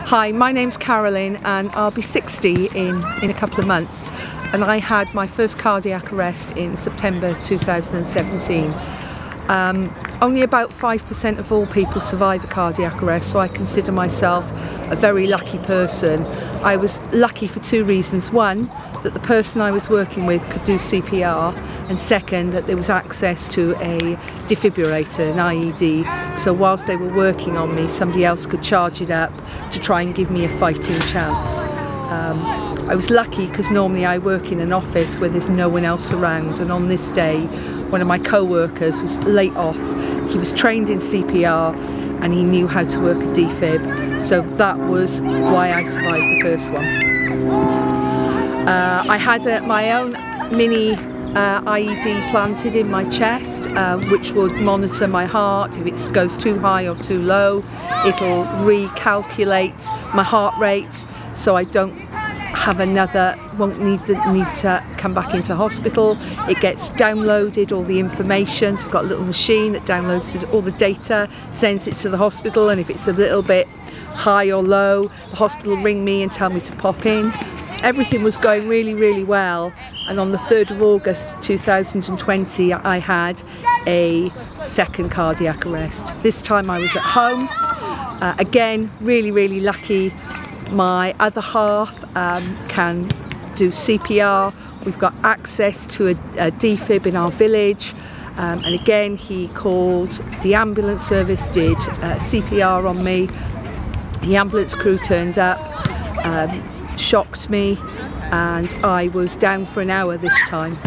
Hi, my name's Carolyn and I'll be 60 in a couple of months, and I had my first cardiac arrest in September 2017. Only about 5% of all people survive a cardiac arrest, so I consider myself a very lucky person. I was lucky for two reasons. One, that the person I was working with could do CPR, and second, that there was access to a defibrillator, an IED, so whilst they were working on me, somebody else could charge it up to try and give me a fighting chance. I was lucky because normally I work in an office where there's no one else around, and on this day one of my co-workers was late off. He was trained in CPR and he knew how to work a defib, so that was why I survived the first one. I had my own mini IED planted in my chest, which would monitor my heart. If it goes too high or too low, it'll recalculate my heart rate, so I won't need to come back into hospital. It gets downloaded, all the information, so I've got a little machine that downloads all the data, sends it to the hospital, and if it's a little bit high or low, the hospital ring me and tell me to pop in. Everything was going really well, and on the 3rd of August 2020 I had a second cardiac arrest. This time I was at home. Again, really lucky. My other half can do CPR. We've got access to a defib in our village, and again he called the ambulance service, did CPR on me. The ambulance crew turned up, shocked me, and I was down for an hour this time.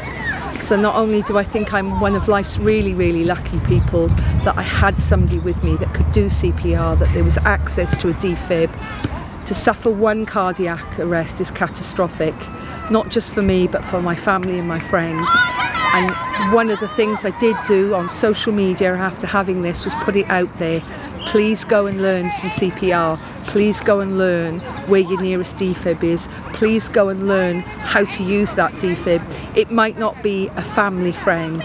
So not only do I think I'm one of life's really lucky people that I had somebody with me that could do CPR, that there was access to a defib. To suffer one cardiac arrest is catastrophic, not just for me but for my family and my friends. And one of the things I did do on social media after having this was put it out there. Please go and learn some CPR. Please go and learn where your nearest defib is. Please go and learn how to use that defib. It might not be a family friend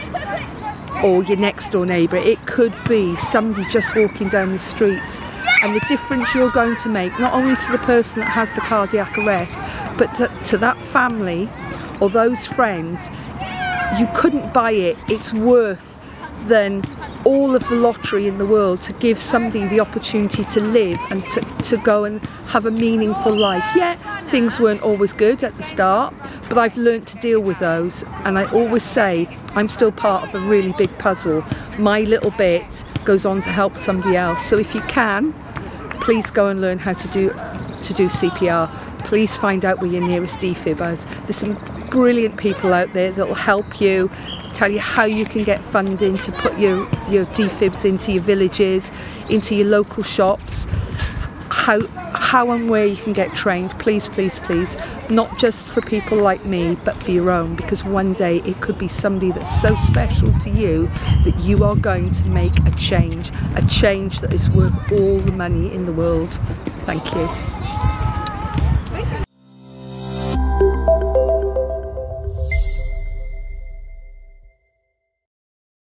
or your next door neighbour. It could be somebody just walking down the street. And the difference you're going to make, not only to the person that has the cardiac arrest, but to that family or those friends, you couldn't buy it. It's worth than all of the lottery in the world to give somebody the opportunity to live and to go and have a meaningful life. Yeah, things weren't always good at the start, but I've learnt to deal with those, and I always say I'm still part of a really big puzzle. My little bit goes on to help somebody else. So if you can, please go and learn how to do CPR. Please find out where your nearest defib is. There's some brilliant people out there that will help you, tell you how you can get funding to put your defibs into your villages, into your local shops, how and where you can get trained. Please, not just for people like me, but for your own, because one day it could be somebody that's so special to you that you are going to make a change that is worth all the money in the world. Thank you.